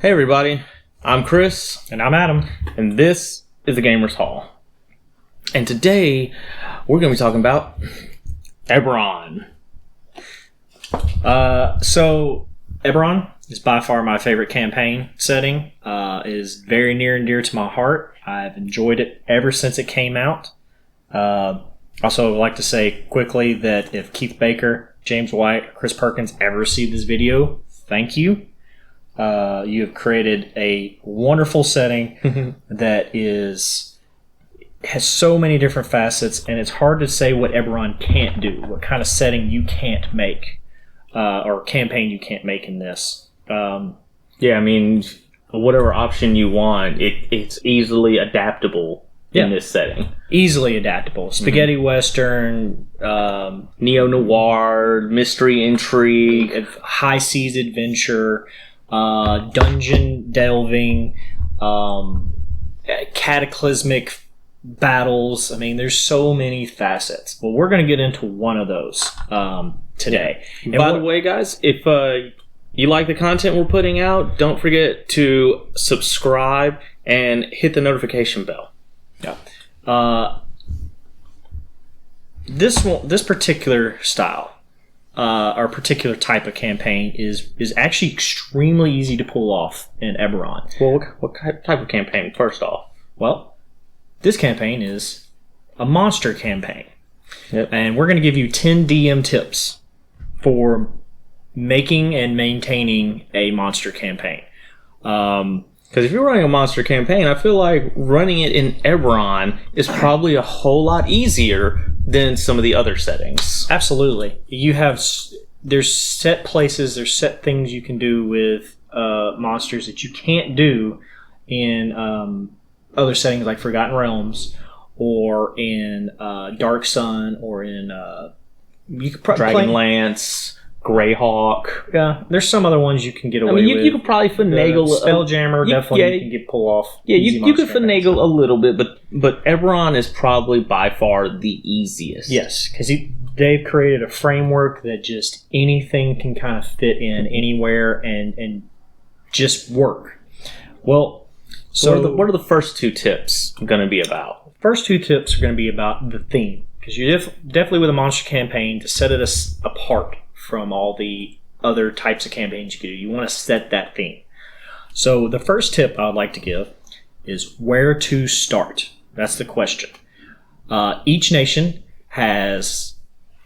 Hey everybody, I'm Chris. And I'm Adam. And this is the Gamers Hall. And today, we're going to be talking about Eberron. So Eberron is by far my favorite campaign setting. Is very near and dear to my heart. I've enjoyed it ever since it came out. Also, I'd like to say quickly that if Keith Baker, James White, or Chris Perkins ever see this video, thank you. You have created a wonderful setting that has so many different facets, and it's hard to say what Eberron can't do, what kind of setting you can't make, or campaign you can't make in this. Yeah, I mean, whatever option you want, it's easily adaptable in this setting. Easily adaptable. Spaghetti Western, neo-noir, mystery intrigue, high seas adventure, dungeon delving, cataclysmic battles. I mean, there's so many facets. Well, we're going to get into one of those today. And by the way, guys, if you like the content we're putting out, don't forget to subscribe and hit the notification bell. Yeah. This particular style, or particular type of campaign is actually extremely easy to pull off in Eberron. Well, what type of campaign, first off? Well, this campaign is a monster campaign. Yep. And we're going to give you 10 DM tips for making and maintaining a monster campaign. Because if you're running a monster campaign, I feel like running it in Eberron is probably a whole lot easier than some of the other settings. Absolutely. There's set places, there's set things you can do with monsters that you can't do in other settings like Forgotten Realms or in Dark Sun or in Dragonlance, Greyhawk. Yeah, there's some other ones you can get away with. You could probably finagle Spelljammer. Definitely, you can pull off. Yeah, you could finagle a little bit, but Eberron is probably by far the easiest. Yes, because they've created a framework that just anything can kind of fit in anywhere and just work. Well, so what are the first two tips going to be about? First two tips are going to be about the theme, because you're definitely with a monster campaign, to set it apart from all the other types of campaigns you can do. You want to set that theme. So the first tip I would like to give is where to start. That's the question. Each nation has,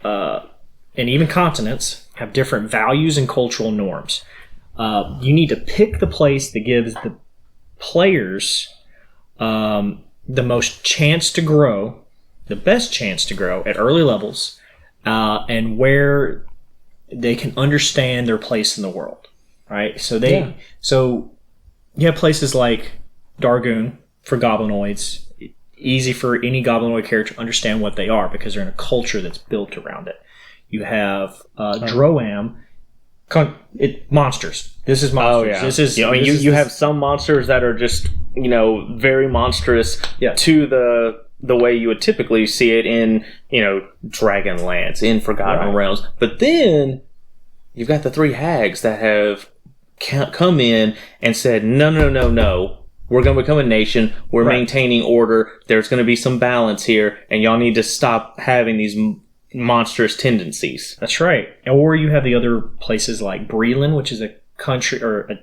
and even continents, have different values and cultural norms. You need to pick the place that gives the players the most chance to grow, the best chance to grow at early levels, and where they can understand their place in the world, right? So so you have places like Dargoon for goblinoids. Easy for any goblinoid character to understand what they are because they're in a culture that's built around it. You have Droam, monsters. This is monsters. Oh, yeah. You have some monsters that are just very monstrous to the way you would typically see it in, Dragonlance, in Forgotten Realms. But then you've got the three hags that have come in and said, no. We're going to become a nation. We're maintaining order. There's going to be some balance here, and y'all need to stop having these monstrous tendencies. That's right. Or you have the other places like Breland, which is a country, a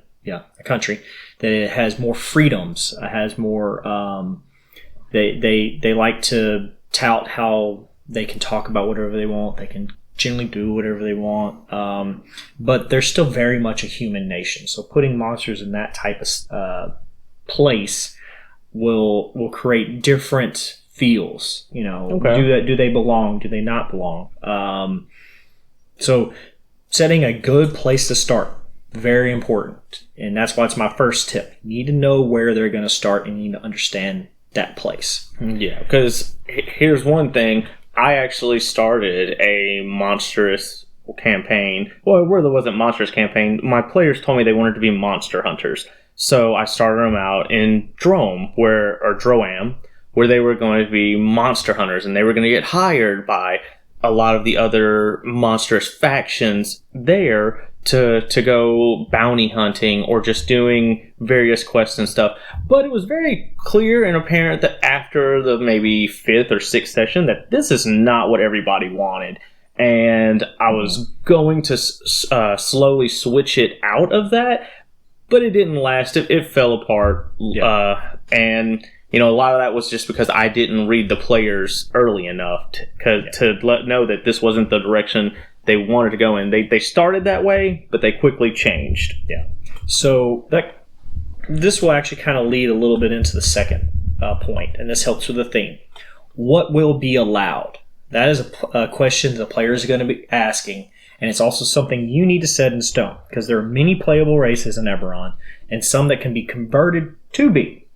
country that has more freedoms, has more. They like to tout how they can talk about whatever they want. They can generally do whatever they want, but they're still very much a human nation. So putting monsters in that type of place will create different feels. Do they belong? Do they not belong? So setting a good place to start, very important, and that's why it's my first tip. You need to know where they're going to start, and you need to understand that place. Yeah, because here's one thing. I actually started a monstrous campaign. Well, it really wasn't monstrous campaign. My players told me they wanted to be monster hunters. So I started them out in Droam, where they were going to be monster hunters, and they were going to get hired by a lot of the other monstrous factions there to go bounty hunting or just doing various quests and stuff. But it was very clear and apparent that after the maybe 5th or 6th session that this is not what everybody wanted. And I was going to slowly switch it out of that, but it didn't last. It fell apart. Yeah. And a lot of that was just because I didn't read the players early enough to know that this wasn't the direction they wanted to go in. They started that way, but they quickly changed. Yeah. So this will actually kind of lead a little bit into the second point, and this helps with the theme. What will be allowed? That is a question the players are going to be asking, and it's also something you need to set in stone, because there are many playable races in Eberron, and some that can be converted to be.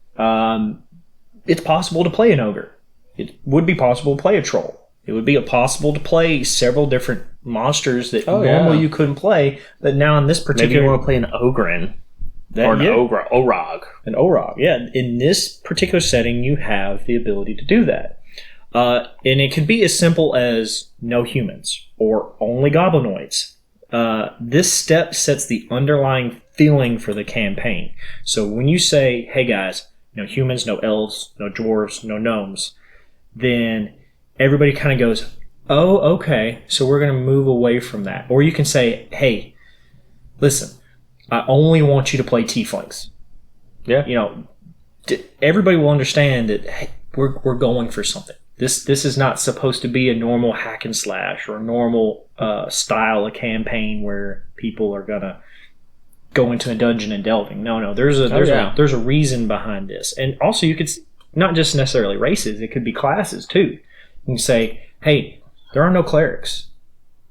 It's possible to play an ogre. It would be possible to play a troll. It would be possible to play several different monsters that normally you couldn't play, but now in this particular... Maybe you want to play an Ogren. Or an Orog. An Orog, yeah. In this particular setting, you have the ability to do that. And it can be as simple as no humans or only goblinoids. This step sets the underlying feeling for the campaign. So when you say, hey guys, no humans, no elves, no dwarves, no gnomes, then everybody kind of goes, oh, okay, so we're going to move away from that. Or you can say, hey, listen, I only want you to play tieflings. Yeah. Everybody will understand that, hey, we're going for something. This is not supposed to be a normal hack and slash or a normal style of campaign where people are going to go into a dungeon and delving. No, there's a reason behind this. And also you could, not just necessarily races, it could be classes too. You can say, hey, there are no clerics.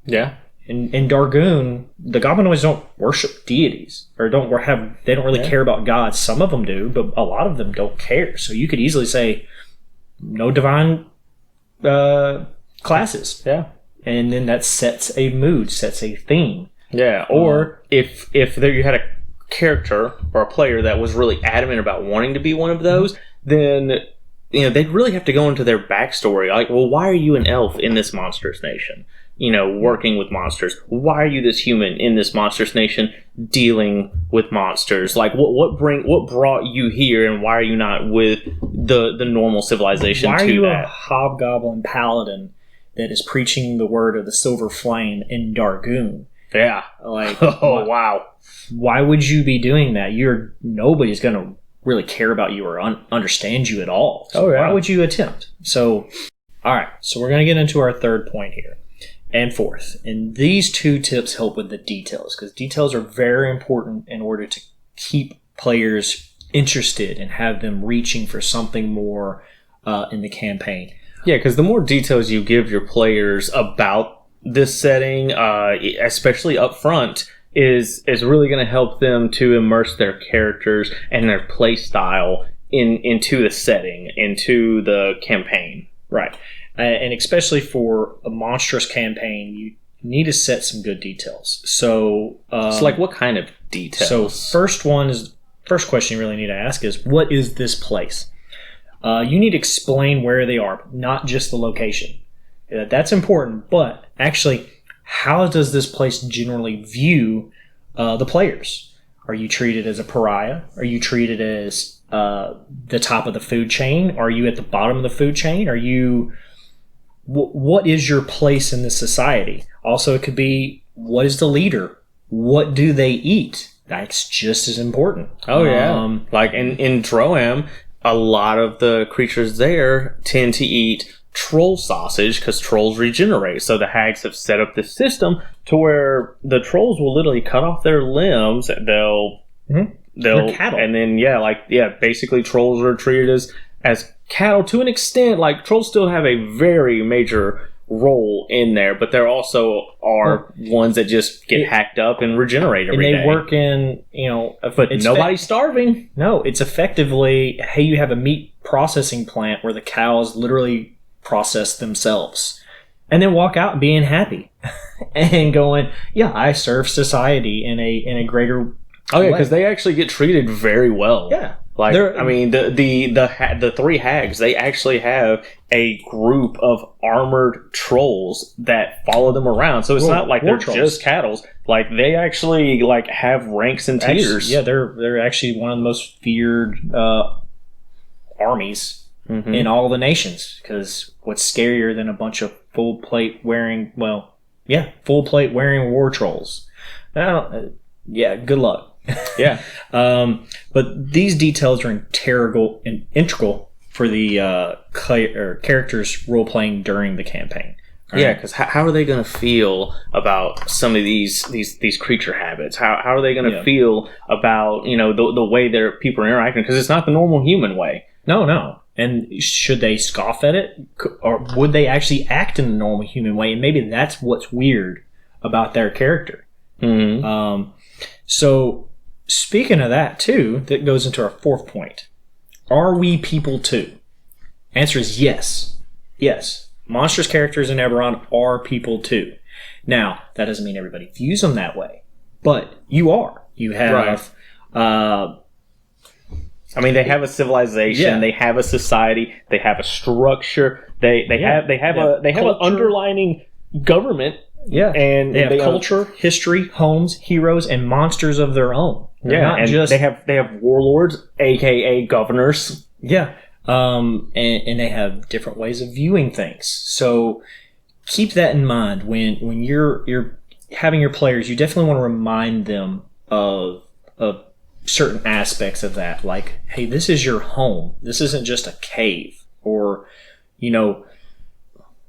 Yeah. In Dargoon, the goblinoids don't worship deities or they don't really care about gods. Some of them do, but a lot of them don't care. So you could easily say no divine classes. Yeah. And then that sets a mood, sets a theme. Yeah. Or if you had a character or a player that was really adamant about wanting to be one of those, then they'd really have to go into their backstory. Like, well, why are you an elf in this monstrous nation? Working with monsters. Why are you this human in this monstrous nation dealing with monsters? Like, what brought you here, and why are you not with the normal civilization? Why are you a hobgoblin paladin that is preaching the word of the silver flame in Dargoon? Yeah. Like, wow. Why would you be doing that? Nobody's going to really care about you or understand you at all. So why would you attempt? So, all right. So we're going to get into our third point here. And fourth, and these two tips help with the details, because details are very important in order to keep players interested and have them reaching for something more in the campaign. Yeah, because the more details you give your players about this setting, especially up front, is really going to help them to immerse their characters and their play style into the setting, into the campaign. Right. And especially for a monstrous campaign, you need to set some good details. So, like what kind of details? So, first question you really need to ask is, what is this place? You need to explain where they are, not just the location. That's important, but actually, how does this place generally view the players? Are you treated as a pariah? Are you treated as the top of the food chain? Are you at the bottom of the food chain? What is your place in this society? Also, it could be, what is the leader? What do they eat? That's just as important. Oh, yeah. Like in Droam, a lot of the creatures there tend to eat troll sausage because trolls regenerate. So the hags have set up this system to where the trolls will literally cut off their limbs. They're cattle. And then, basically trolls are treated as cattle to an extent. Like, trolls still have a very major role in there, but there also are ones that just get hacked up and regenerate every day. And they work in, but nobody's starving. No, it's effectively, hey, you have a meat processing plant where the cows literally process themselves and then walk out being happy and going, yeah, I serve society in a greater Oh yeah, because they actually get treated very well. Yeah. Like, I mean, the three hags, they actually have a group of armored trolls that follow them around. So it's not like they're just cattle. Like they actually like have ranks and tiers. Yeah, they're actually one of the most feared armies in all the nations. Because what's scarier than a bunch of full plate wearing war trolls? Yeah, good luck. Yeah. But these details are integral for the characters role playing during the campaign. Right? Yeah, because how are they going to feel about some of these creature habits? How are they going to feel about the way their people are interacting? Because it's not the normal human way. No. And should they scoff at it, or would they actually act in the normal human way? And maybe that's what's weird about their character. Mm-hmm. So speaking of that too, that goes into our fourth point. Are we people too? Answer is yes. Yes. Monstrous characters in Eberron are people too. Now, that doesn't mean everybody views them that way, but you are. You have... Right. They have a civilization. They have a society. They have a structure. They have an underlining government. Yeah, and they have culture, history, homes, heroes, and monsters of their own. They have warlords, aka governors. Yeah, and they have different ways of viewing things. So keep that in mind when you're having your players. You definitely want to remind them of certain aspects of that, like, hey, this is your home. This isn't just a cave, or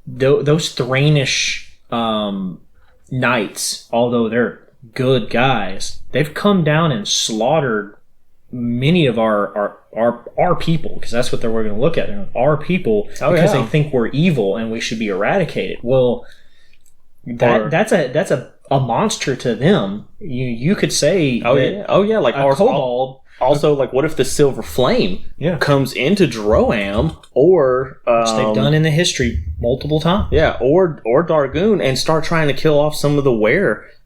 those Thrainish knights, although they're good guys, they've come down and slaughtered many of our people, because that's what we're going to look at. Our people, because they think we're evil and we should be eradicated. Well, that's a monster to them. You could say, like a kobold. Also, like, what if the Silver Flame comes into Droam, or which they've done in the history multiple times? Yeah, or Dargoon, and start trying to kill off some of the werewolves,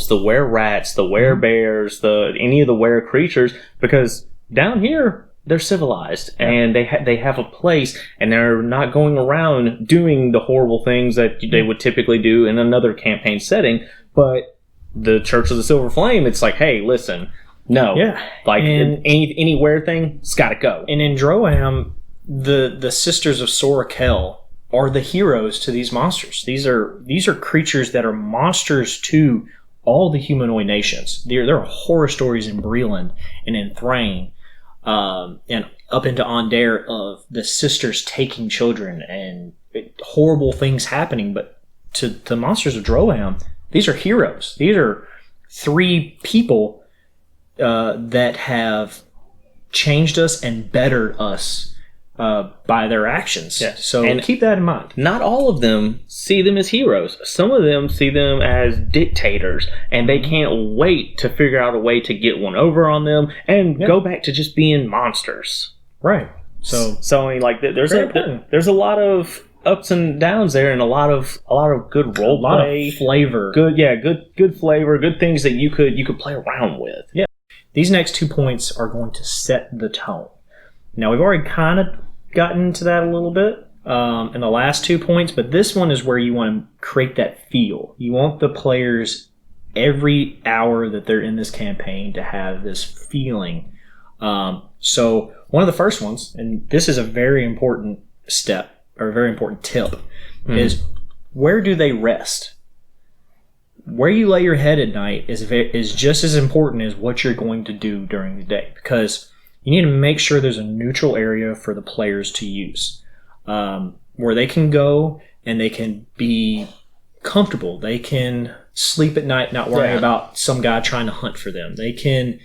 the were-rats, the were-bears, any of the were-creatures, because down here they're civilized and they have a place, and they're not going around doing the horrible things that they would typically do in another campaign setting. But the Church of the Silver Flame, it's like, hey, listen. No. Yeah. Like, anywhere thing, it's got to go. And in Droam, the Sisters of Sorakel are the heroes to these monsters. These are creatures that are monsters to all the humanoid nations. There are horror stories in Breland and in Thrain, and up into Onder of the sisters taking children and horrible things happening. But to the monsters of Droam, these are heroes. These are three people that have changed us and bettered us by their actions. Yeah. So keep that in mind. Not all of them see them as heroes. Some of them see them as dictators, and they can't wait to figure out a way to get one over on them and go back to just being monsters. Right. So I mean, like, there's a lot of ups and downs there, and a lot of good role play, flavor. Good flavor, good things that you could play around with. Yeah. These next 2 points are going to set the tone. Now, we've already kind of gotten into that a little bit in the last 2 points, but this one is where you want to create that feel. You want the players, every hour that they're in this campaign, to have this feeling. So one of the first ones, and this is a very important step, or a very important tip, is where do they rest? Where you lay your head at night is just as important as what you're going to do during the day, because you need to make sure there's a neutral area for the players to use, where they can go and they can be comfortable. They can sleep at night, not worry about some guy trying to hunt for them. They can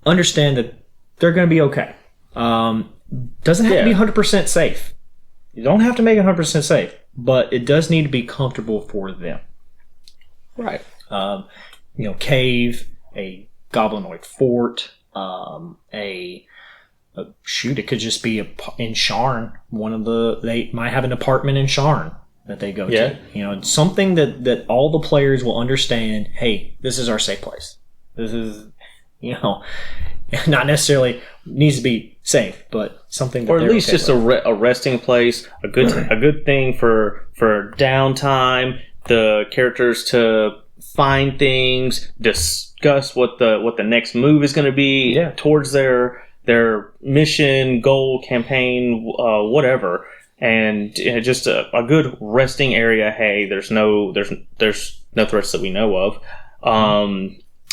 understand that they're going to be okay. Doesn't have to be 100% safe. You don't have to make it 100% safe, but it does need to be comfortable for them. Right. Cave, a goblinoid fort, it could just be in Sharn. They might have an apartment in Sharn that they go to. Something that all the players will understand. Hey, this is our safe place. This is, not necessarily needs to be safe, but something that or at least just a resting place, a good thing for downtime. The characters to find things, discuss what the next move is going to be towards their mission, goal, campaign, whatever. And just a good resting area. Hey, there's no threats that we know of.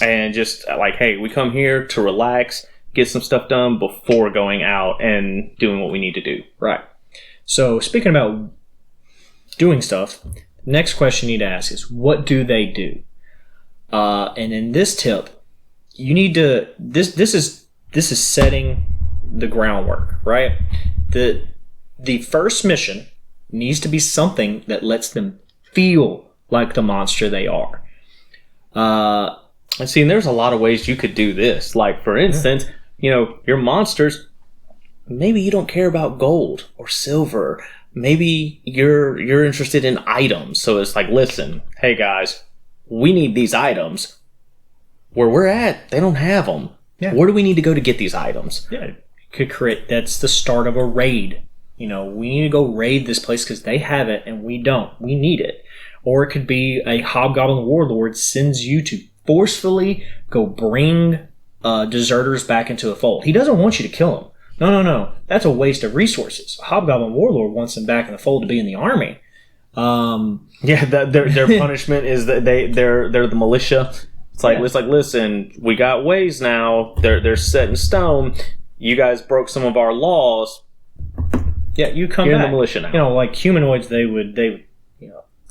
And just like, hey, we come here to relax, get some stuff done before going out and doing what we need to do. Right. So speaking about doing stuff, next question you need to ask is, what do they do? And in this tip, you need to this is setting the groundwork, right? The first mission needs to be something that lets them feel like the monster they are. And see, and there's a lot of ways you could do this. Like, for instance, your monsters, maybe you don't care about gold or silver. Maybe you're interested in items. So it's like, listen, hey guys, we need these items. Where we're at, they don't have them. Yeah. Where do we need to go to get these items? Yeah, that's the start of a raid. We need to go raid this place because they have it and we don't. We need it. Or it could be a hobgoblin warlord sends you to forcefully go bring deserters back into the fold. He doesn't want you to kill them. No. That's a waste of resources. A hobgoblin warlord wants them back in the fold to be in the army. Their punishment is that they're the militia. It's like listen, we got ways now. They're set in stone. You guys broke some of our laws. Yeah, you come You're back. in the militia now. Like humanoids, they would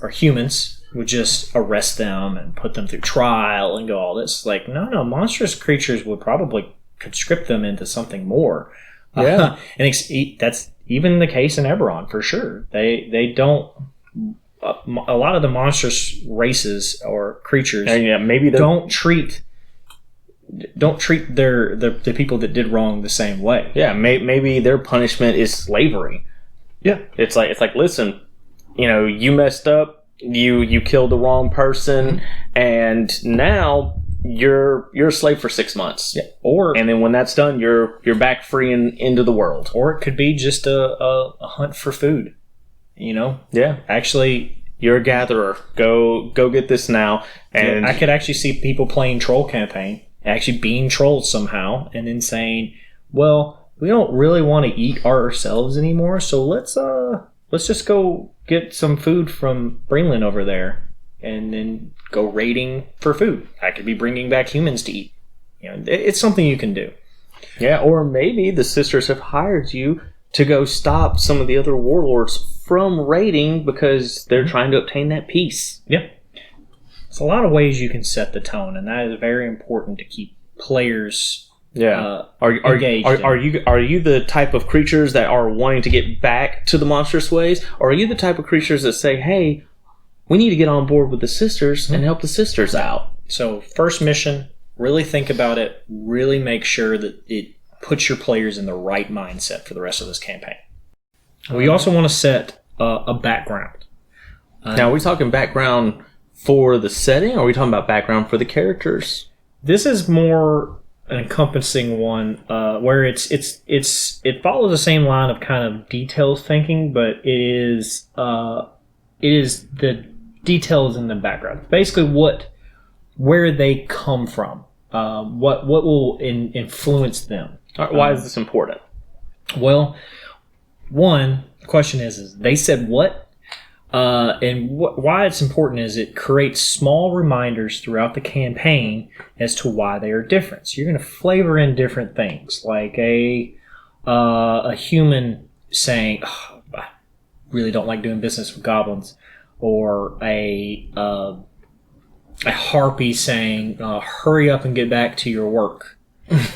or humans would just arrest them and put them through trial and go all this. Like, no, monstrous creatures would probably conscript them into something more. Yeah, and that's even the case in Eberron for sure. They don't. A lot of the monstrous races or creatures, maybe don't treat the people that did wrong the same way. Yeah, maybe their punishment is slavery. Yeah, it's like listen, you messed up, you killed the wrong person, and now you're a slave for 6 months. Yeah, and then when that's done, you're back free and into the world. Or it could be just a hunt for food. Yeah, actually, you're a gatherer. Go get this now. And I could actually see people playing troll campaign, actually being trolls somehow, and then saying, well, we don't really want to eat ourselves anymore, so let's just go get some food from Brinlin over there and then go raiding for food. I could be bringing back humans to eat. It's something you can do. Yeah, or maybe the sisters have hired you to go stop some of the other warlords from raiding because they're trying to obtain that peace. Yeah. There's a lot of ways you can set the tone, and that is very important to keep players engaged. Are you the type of creatures that are wanting to get back to the monstrous ways, or are you the type of creatures that say, hey, we need to get on board with the sisters and help the sisters out? So first mission, really think about it, really make sure that it puts your players in the right mindset for the rest of this campaign. We also want to set a background. Now, are we talking background for the setting, or are we talking about background for the characters? This is more an encompassing one, where it follows the same line of kind of details thinking, but it is the details in the background. Basically, where they come from, what will influence them. Why is this important? Well, one question is they said what? And why it's important is it creates small reminders throughout the campaign as to why they are different. So you're going to flavor in different things, like a human saying, oh, I really don't like doing business with goblins, or a harpy saying, hurry up and get back to your work.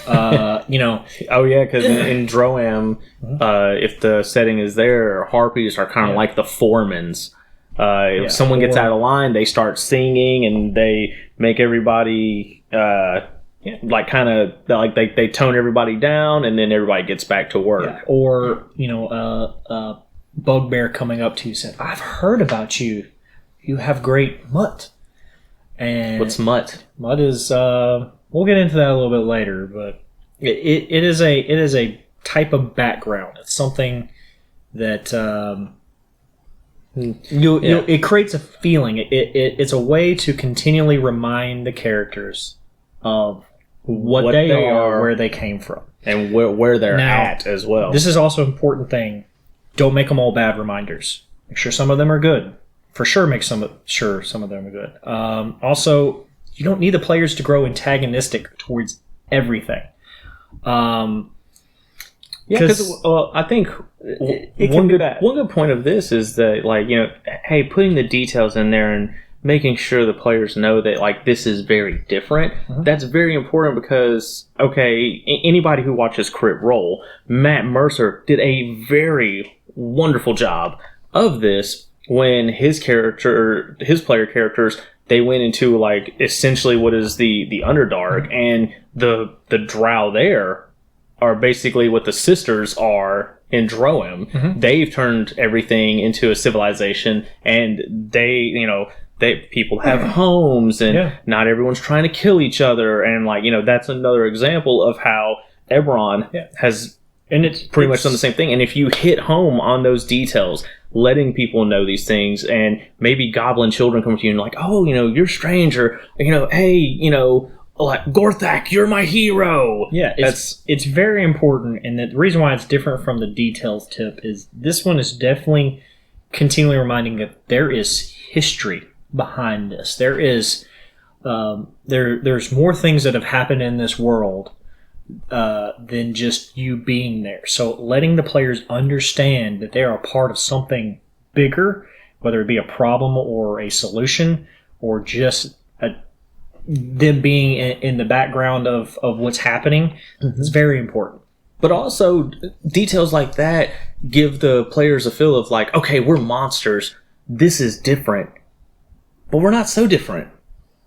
Oh yeah, because in Droam, if the setting is there, harpies are kind of like the foremans. If someone gets out of line, they start singing and they make everybody like kind of like they tone everybody down, and then everybody gets back to work. Yeah. Or a bugbear coming up to you saying, "I've heard about you. You have great mutt." And what's mutt? Mutt is we'll get into that a little bit later, but it is a type of background. It's something that It creates a feeling. It's a way to continually remind the characters of what they are, where they came from, and where they're at as well. This is also an important thing. Don't make them all bad reminders. Make sure some of them are good. For sure, sure some of them are good. Also, you don't need the players to grow antagonistic towards everything. Because I think one good point of this is that, like, you know, hey, putting the details in there and making sure the players know that, like, this is very different. Mm-hmm. That's very important because, okay, anybody who watches Crit Role, Matt Mercer did a very wonderful job of this when his player characters, they went into, like, essentially what is the Underdark, mm-hmm. and the Drow there are basically what the sisters are in Droem. Mm-hmm. They've turned everything into a civilization, and people have homes, and not everyone's trying to kill each other, and, like, you know, that's another example of how Eberron has, and it's pretty much done the same thing. And if you hit home on those details, letting people know these things, and maybe goblin children come to you and like, oh, you know, you're strange, or, you know, hey, you know, like, Gorthak, you're my hero. Yeah, it's very important, and the reason why it's different from the details tip is this one is definitely continually reminding that there is history behind this. There is there's more things that have happened in this world than just you being there. So letting the players understand that they are a part of something bigger, whether it be a problem or a solution, or just them being in the background of what's happening, mm-hmm. It's very important. But also, details like that give the players a feel of, like, okay, we're monsters. This is different. But we're not so different.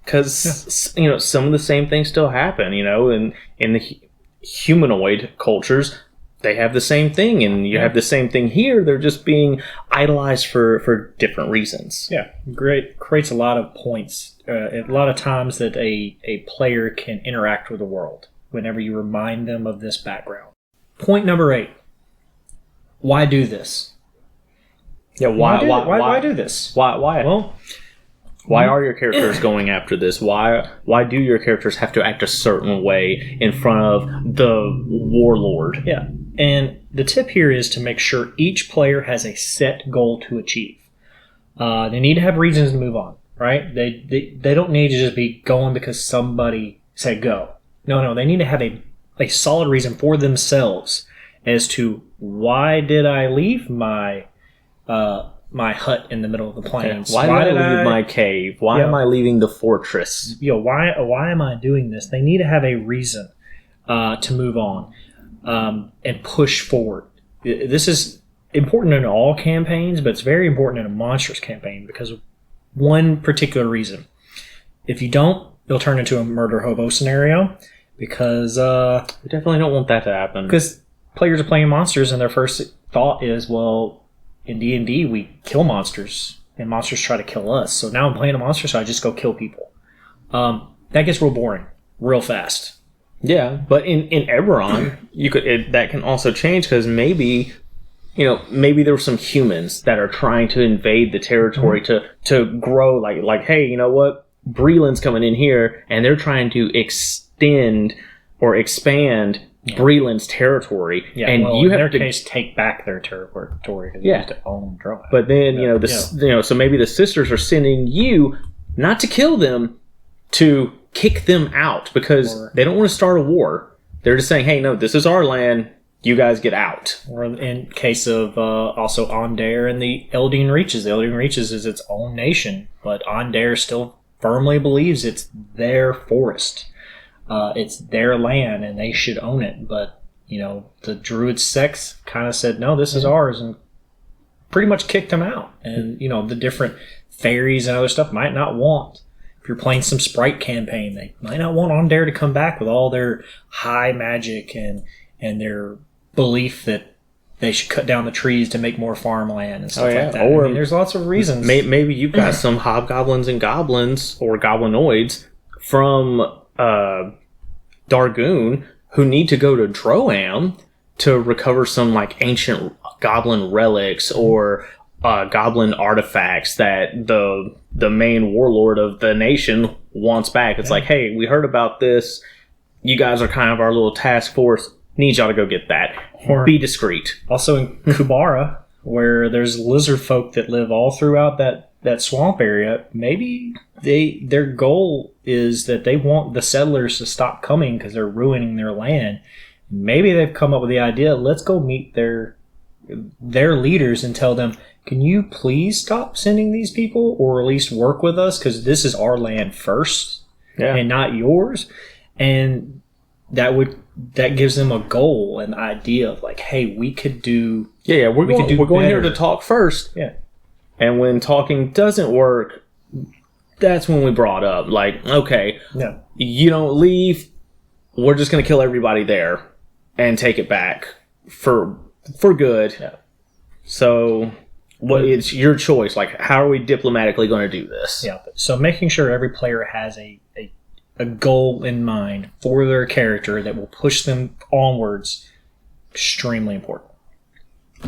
Because, you know, some of the same things still happen, you know, and in the humanoid cultures, they have the same thing, and you have the same thing here. They're just being idolized for different reasons. Yeah, great. Creates a lot of points. A lot of times that a player can interact with the world whenever you remind them of this background. Point number 8. Why do this? Yeah, why do this? Why? Well, why are your characters going after this? Why do your characters have to act a certain way in front of the warlord? Yeah, and the tip here is to make sure each player has a set goal to achieve. They need to have reasons to move on, right? They don't need to just be going because somebody said go. No, they need to have a solid reason for themselves as to why did I leave my hut in the middle of the plains? Why did I leave my cave? Why am I leaving the fortress? Why am I doing this? They need to have a reason to move on and push forward. This is important in all campaigns, but it's very important in a monstrous campaign because of one particular reason. If you don't, you'll turn into a murder hobo scenario because we definitely don't want that to happen. Because players are playing monsters, and their first thought is, well, in D&D, we kill monsters, and monsters try to kill us. So now I'm playing a monster, so I just go kill people. That gets real boring real fast. Yeah, but in Eberron, that can also change because maybe there were some humans that are trying to invade the territory to grow. Like, hey, you know what? Breland's coming in here, and they're trying to extend or expand Breland's territory, and you have in their case take back their territory because they used to own Drow. But then so maybe the sisters are sending you not to kill them, to kick them out because they don't want to start a war. They're just saying, hey, no, this is our land. You guys get out. Or in case of also Ondair and the Eldeen Reaches. The Eldeen Reaches is its own nation, but Ondair still firmly believes it's their forest. It's their land and they should own it. But, the Druid sects kind of said, no, this is ours, and pretty much kicked them out. And, the different fairies and other stuff might not want. If you're playing some Sprite campaign, they might not want Ondair to come back with all their high magic and their belief that they should cut down the trees to make more farmland and stuff like that. Or there's lots of reasons. Maybe you've got some hobgoblins and goblins or goblinoids from Dargoon who need to go to Droam to recover some ancient goblin relics or goblin artifacts that the main warlord of the nation wants back. It's like, hey, we heard about this. You guys are kind of our little task force. Need y'all to go get that. Or be discreet. Also in Kubara, where there's lizard folk that live all throughout that swamp area, maybe their goal is that they want the settlers to stop coming because they're ruining their land. Maybe they've come up with the idea, let's go meet their leaders and tell them, can you please stop sending these people, or at least work with us, because this is our land first and not yours. And that gives them a goal, an idea of like, hey, we could do we're going here to talk first. Yeah. And when talking doesn't work, that's when we brought up, like, okay, you don't leave, we're just going to kill everybody there and take it back for good. Yeah. So it's your choice. Like, how are we diplomatically going to do this? Yeah. So making sure every player has a goal in mind for their character that will push them onwards, extremely important.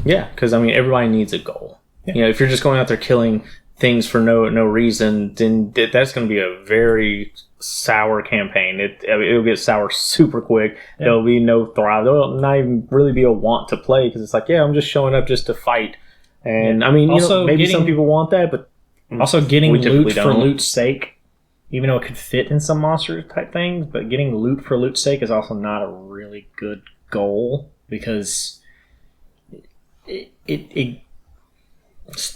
Yeah, because, I mean, everybody needs a goal. Yeah. You know, if you're just going out there killing things for no reason, then that's going to be a very sour campaign. It'll get sour super quick. Yeah. There'll be no thrive. There'll not even really be a want to play, because it's like, I'm just showing up just to fight. And, I mean, maybe some people want that, but also getting loot for loot's sake, even though it could fit in some monster type things, but getting loot for loot's sake is also not a really good goal, because it's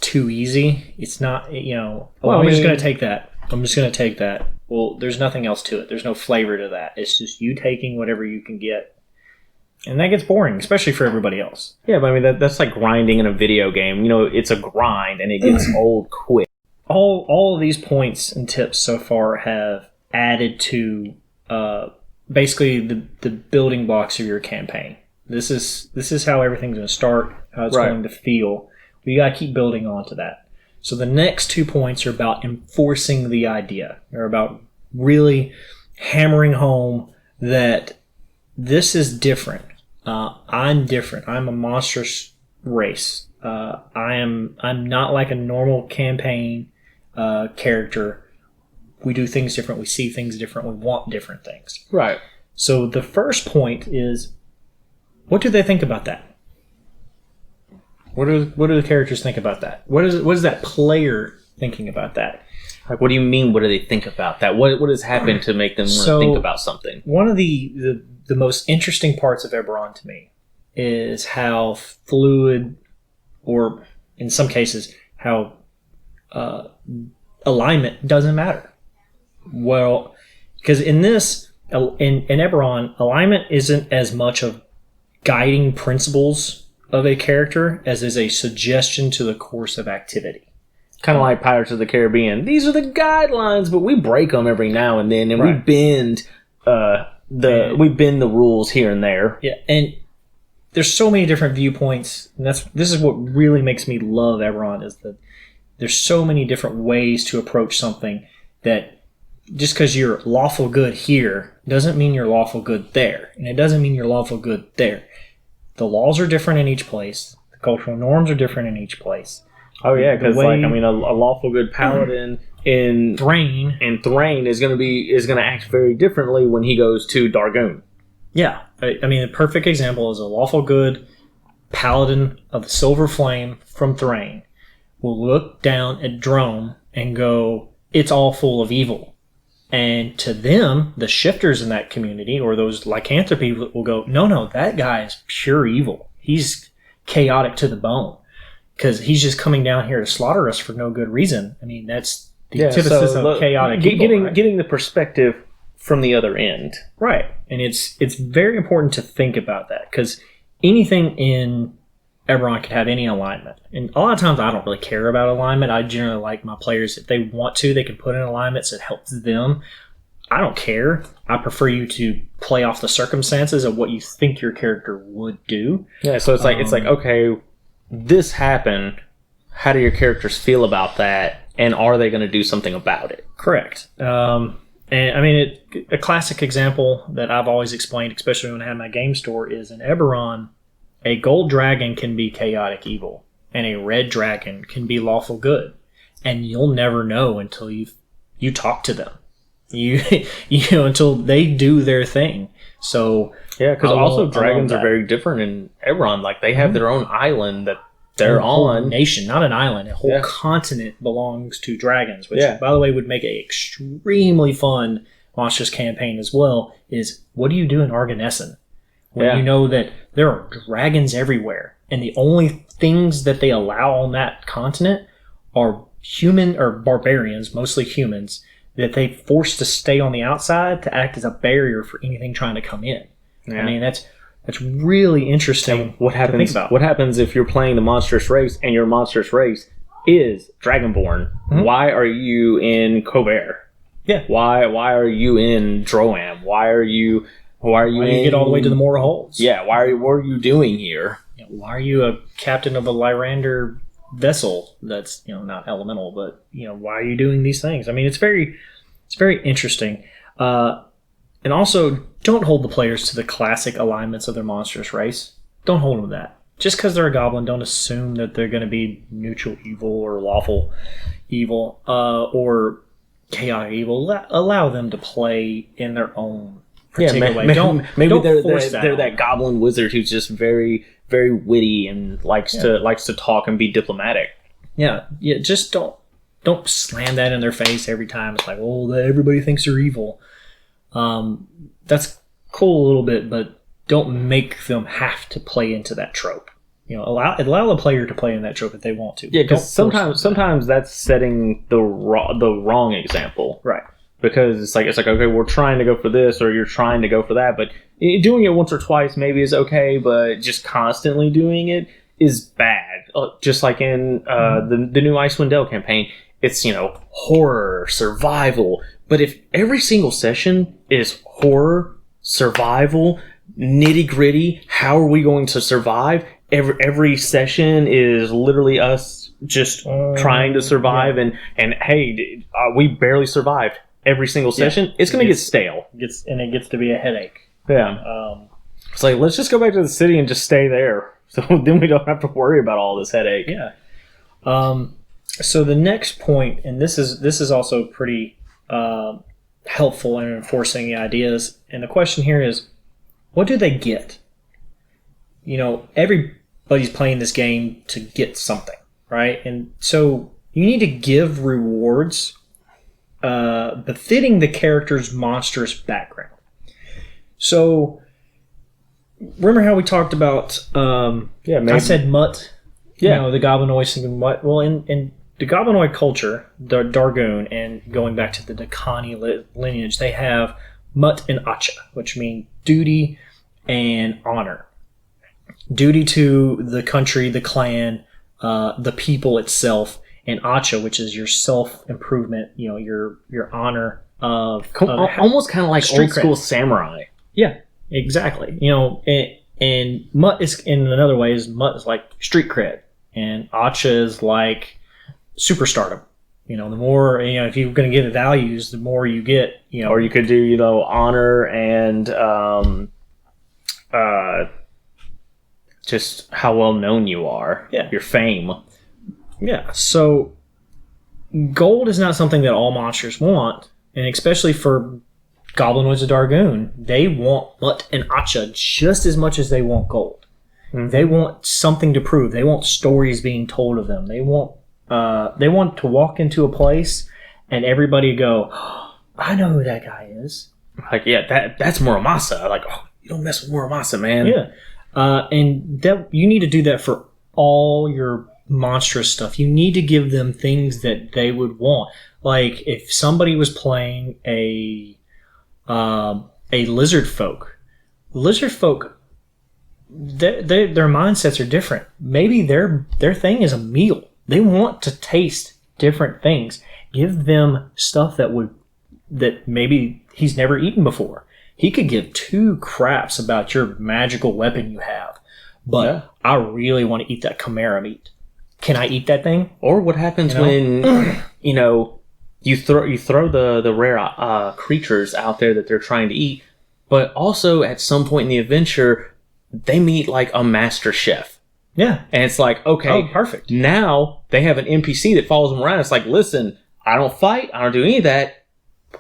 too easy. It's not, I'm just going to take that. I'm just going to take that. Well, there's nothing else to it. There's no flavor to that. It's just you taking whatever you can get. And that gets boring, especially for everybody else. Yeah, but I mean, that's like grinding in a video game. It's a grind, and it gets old quick. All of these points and tips so far have added to basically the building blocks of your campaign. This is how everything's going to start, how it's going to feel. But you got to keep building onto that. So the next 2 points are about enforcing the idea. They're about really hammering home that this is different. I'm different. I'm a monstrous race. I'm not like a normal campaign character. We do things different. We see things different. We want different things. Right. So the first point is, what do they think about that? What do the characters think about that? What is that player thinking about that? Like, what do you mean? What do they think about that? What has happened to make them want to think about something? One of the most interesting parts of Eberron to me is how fluid, or in some cases, how alignment doesn't matter. Well, because in Eberron, alignment isn't as much of guiding principles of a character as is a suggestion to the course of activity. Kind of like Pirates of the Caribbean. These are the guidelines, but we break them every now and then, and we bend the rules here and there. Yeah, and there's so many different viewpoints, and this is what really makes me love Eberron, is that there's so many different ways to approach something, that just because you're lawful good here doesn't mean you're lawful good there, and it doesn't mean you're lawful good there. The laws are different in each place. The cultural norms are different in each place. Oh yeah, because a lawful good paladin in Thrain is going to act very differently when he goes to Dargoon. Yeah, I mean, a perfect example is a lawful good paladin of the Silver Flame from Thrain will look down at Drome and go, "It's all full of evil." And to them, the shifters in that community, or those lycanthropy, will go, no, that guy is pure evil. He's chaotic to the bone, because he's just coming down here to slaughter us for no good reason. I mean, that's the antithesis of chaotic evil. Getting the perspective from the other end. Right. And it's very important to think about that, because anything in Eberron could have any alignment. And a lot of times I don't really care about alignment. I generally like my players, if they want to, they can put in alignments that helps them. I don't care. I prefer you to play off the circumstances of what you think your character would do. Yeah, so it's like okay, this happened. How do your characters feel about that? And are they going to do something about it? Correct. And I mean, a classic example that I've always explained, especially when I had my game store, is in Eberron, a gold dragon can be chaotic evil. and a red dragon can be lawful good, and you'll never know until you talk to them. Until they do their thing. So yeah, because also dragons are very different in Eberron. Like they have their own island that they're on. Nation, not an island. A whole continent belongs to dragons, which, by the way, would make an extremely fun monstrous campaign as well. Is what do you do in Arganessen when you know that there are dragons everywhere, and the only things that they allow on that continent are human or barbarians, mostly humans, that they force to stay on the outside to act as a barrier for anything trying to come in. Yeah. I mean, that's really interesting. And what happens? To think about. What happens if you're playing the monstrous race and your monstrous race is Dragonborn? Mm-hmm. Why are you in Kovere? Yeah. Why are you in Droam? Why are you get all the way to the Mora Holds? Yeah. What are you doing here? Why are you a captain of a Lyrander vessel that's not elemental, but why are you doing these things? I mean, it's very interesting, and also don't hold the players to the classic alignments of their monstrous race. Don't hold them to that. Just because they're a goblin, don't assume that they're going to be neutral evil or lawful evil or chaotic evil. Allow them to play in their own particular way. Maybe they're that goblin wizard who's just very, very witty and likes to talk and be diplomatic. Yeah. Just don't slam that in their face every time. It's like, everybody thinks they're evil. That's cool a little bit, but don't make them have to play into that trope. Allow the player to play in that trope if they want to. Yeah, because sometimes that's setting the wrong example. Right. Because it's like okay, we're trying to go for this, or you're trying to go for that, but doing it once or twice maybe is okay, but just constantly doing it is bad. Just like in the new Icewind Dale campaign, it's horror, survival. But if every single session is horror, survival, nitty gritty, how are we going to survive? Every session is literally us just trying to survive, and hey, we barely survived. Every single session, it's going to get stale. It gets to be a headache. Yeah. It's like, let's just go back to the city and just stay there. So then we don't have to worry about all this headache. Yeah. So the next point, and this is also pretty helpful in enforcing the ideas. And the question here is, what do they get? Everybody's playing this game to get something, right? And so you need to give rewards befitting the character's monstrous background. So, remember how we talked about? I said mutt. Yeah, the goblinoid thinking mutt. Well, in the goblinoid culture, the Dargoon, and going back to the Dakani lineage, they have mutt and acha, which mean duty and honor. Duty to the country, the clan, the people itself. And acha, which is your self-improvement, your honor of almost kind of like old school samurai. Yeah, exactly. And mutt is in another way mutt is like street cred, and acha is like superstardom. The more if you're going to get values, the more you get. Or you could do honor and just how well known you are. Yeah, your fame. Yeah, so gold is not something that all monsters want, and especially for goblinoids of Dargoon, they want mutt and acha just as much as they want gold. Mm-hmm. They want something to prove. They want stories being told of them. They want to walk into a place and everybody go, oh, I know who that guy is. Like, yeah, that's Muramasa. Like, oh, you don't mess with Muramasa, man. Yeah, and that you need to do that for all your monstrous stuff. You need to give them things that they would want. Like if somebody was playing a lizard folk, their mindsets are different. Maybe their thing is a meal. They want to taste different things. Give them stuff that maybe he's never eaten before. He could give two craps about your magical weapon you have, but I really want to eat that chimera meat. Can I eat that thing? Or what happens when you throw the rare creatures out there that they're trying to eat, but also at some point in the adventure they meet like a master chef Yeah. And it's like, okay, perfect. Now they have an NPC that follows them around. It's like, listen, I don't fight. I don't do any of that.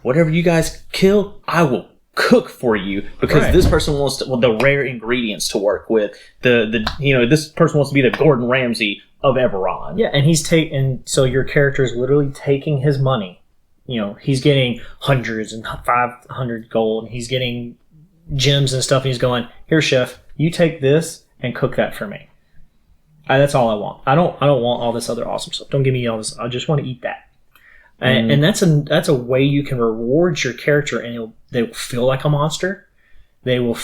Whatever you guys kill, I will cook for you because this person wants the rare ingredients to work with. This person wants to be the Gordon Ramsay of Eberron. Yeah, and so your character is literally taking his money. He's getting hundreds and 500 gold, and he's getting gems and stuff, and he's going, "Here, chef, you take this and cook that for me." That's all I want. I don't want all this other awesome stuff. Don't give me all this. I just want to eat that. And that's a way you can reward your character, and they will feel like a monster. They will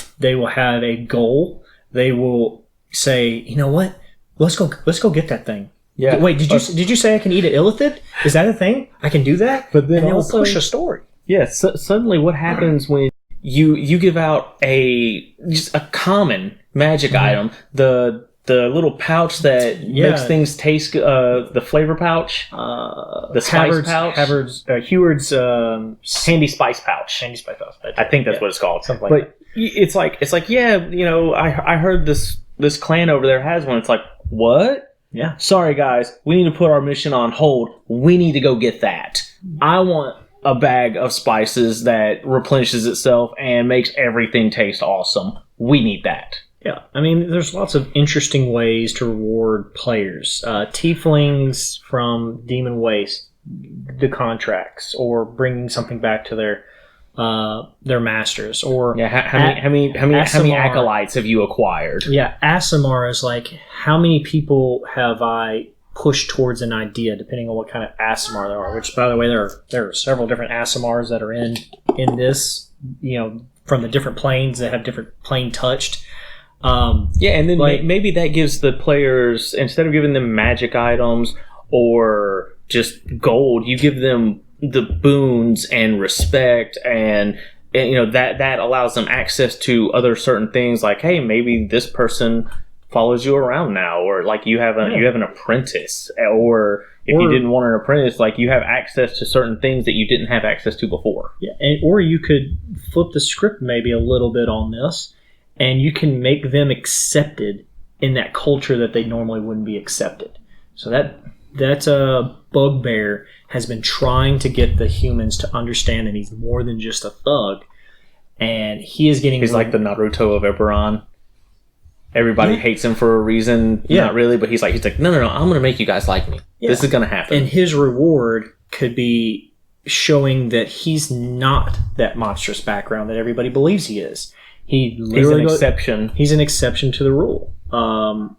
have a goal. They will say, "You know what? Let's go get that thing." Yeah. Wait, did you say I can eat an illithid? Is that a thing? I can do that? But then and also, they'll push a story. Yeah. Suddenly, what happens when you give out just a common magic item, the little pouch that makes things taste, the flavor pouch, the spice pouch, Heward's handy spice pouch. Handy spice pouch. I think that's what it's called. Something like that. It's like I heard this clan over there has one. It's like, what? Yeah. Sorry guys, we need to put our mission on hold. We need to go get that. I want a bag of spices that replenishes itself and makes everything taste awesome. We need that. Yeah, I mean, there's lots of interesting ways to reward players. Tieflings from Demon Waste, the contracts, or bringing something back to their masters, or how many acolytes have you acquired? Yeah, Aasimar is like, how many people have I pushed towards an idea, depending on what kind of Aasimar there are. Which, by the way, there are several different Aasimars that are in this. From the different planes that have different plane touched. And then maybe that gives the players, instead of giving them magic items or just gold, you give them the boons and respect, and that allows them access to other certain things. Like, hey, maybe this person follows you around now, or like you have an apprentice, or you didn't want an apprentice, like you have access to certain things that you didn't have access to before. Yeah, or you could flip the script maybe a little bit on this. And you can make them accepted in that culture that they normally wouldn't be accepted. So that bugbear has been trying to get the humans to understand that he's more than just a thug. And he is getting... He's like the Naruto of Eberron. Everybody hates him for a reason. Yeah. Not really, but he's like, no, I'm going to make you guys like me. Yeah. This is going to happen. And his reward could be showing that he's not that monstrous background that everybody believes he is. He's an exception. He's an exception to the rule. Well,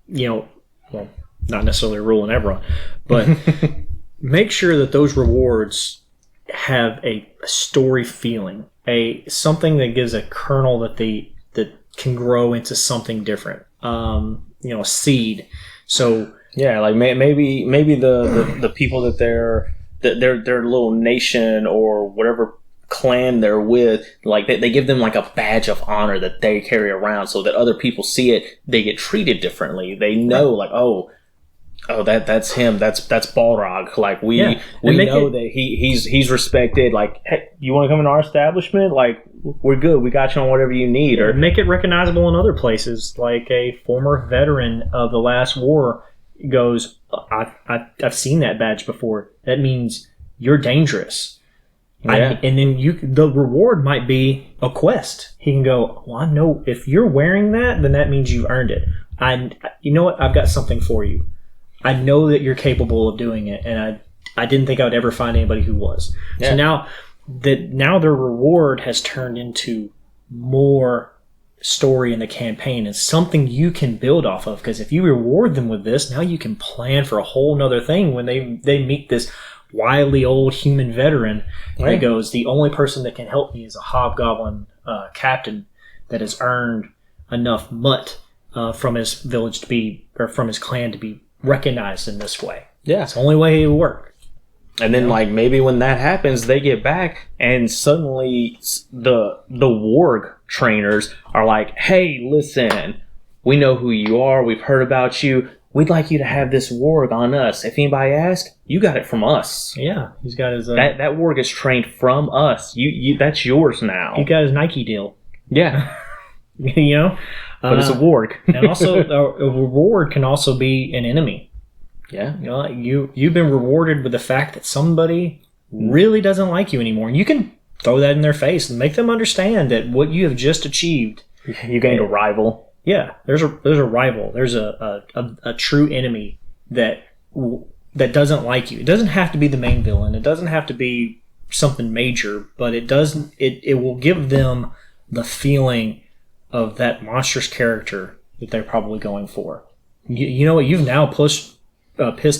not necessarily a rule in Eberron, but make sure that those rewards have a story feeling, something that gives a kernel that can grow into something different. A seed. So yeah, like maybe the people that their little nation or whatever clan they're with, like they give them like a badge of honor that they carry around, so that other people see it, they get treated differently. They know, like, oh, that's him, that's Balrog. Like we know that he's respected. Like, hey, you want to come in our establishment? Like, we're good. We got you on whatever you need. Or make it recognizable in other places. Like a former veteran of the last war goes, I've seen that badge before. That means you're dangerous. Yeah. And then the reward might be a quest. He can go, well, I know if you're wearing that, then that means you've earned it. You know what? I've got something for you. I know that you're capable of doing it, and I didn't think I would ever find anybody who was. Yeah. So now their reward has turned into more story in the campaign and something you can build off of. Because if you reward them with this, now you can plan for a whole nother thing when they meet this wily old human veteran. And he goes, the only person that can help me is a hobgoblin captain that has earned enough mutt from his village to be, or from his clan to be recognized in this way. Yeah. It's the only way it will work. And then, like, maybe when that happens, they get back, and suddenly the warg trainers are like, hey, listen, we know who you are, we've heard about you, we'd like you to have this warg on us. If anybody asks, you got it from us. Yeah, he's got his... that warg is trained from us. You that's yours now. He got his Nike deal. Yeah. You know? But it's a warg. And also, a reward can also be an enemy. Yeah. You know, you've been rewarded with the fact that somebody really doesn't like you anymore. And you can throw that in their face and make them understand that what you have just achieved. You gained a rival. Yeah, there's a rival. There's a true enemy that doesn't like you. It doesn't have to be the main villain. It doesn't have to be something major, but it will give them the feeling of that monstrous character that they're probably going for. You know what? You've now pissed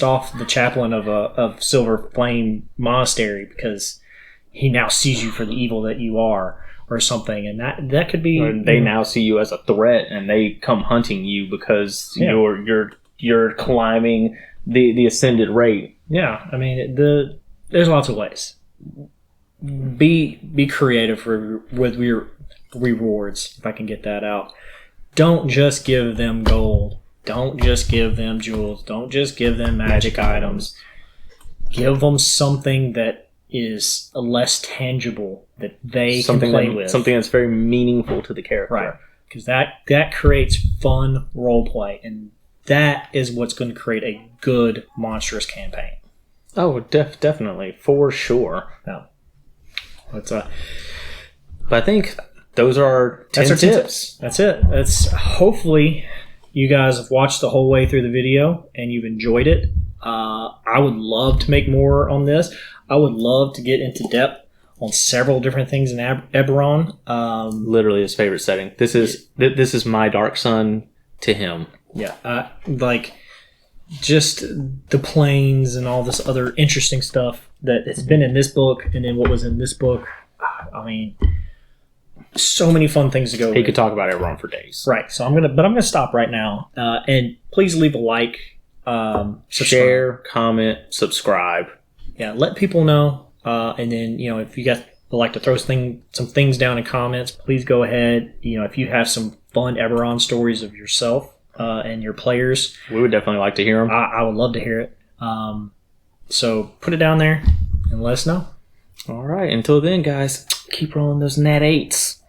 off the chaplain of Silver Flame Monastery because he now sees you for the evil that you are, or something, and that could be. Or they now see you as a threat, and they come hunting you because you're climbing the ascended rate. Yeah, I mean there's lots of ways. Be creative with your rewards, if I can get that out. Don't just give them gold. Don't just give them jewels. Don't just give them magic items. Give them something that is less tangible that they can play with. Something that's very meaningful to the character. Right. Because that creates fun roleplay, and that is what's going to create a good monstrous campaign. Oh, definitely. For sure. No. But I think those are our 10 tips. That's it. That's hopefully you guys have watched the whole way through the video and you've enjoyed it. I would love to make more on this. I would love to get into depth on several different things in Eberron. Literally his favorite setting. This is my Dark Sun to him. Yeah. Like just the planes and all this other interesting stuff that has been in this book and then what was in this book. I mean, so many fun things to go. He could talk about Eberron for days. Right. So I'm gonna stop right now. And please leave a like, share, comment, subscribe. Yeah, let people know. And then if you guys would like to throw some things down in comments, please go ahead. If you have some fun Eberron stories of yourself and your players, we would definitely like to hear them. I would love to hear it. So put it down there and let us know. All right. Until then, guys, keep rolling those nat 8s.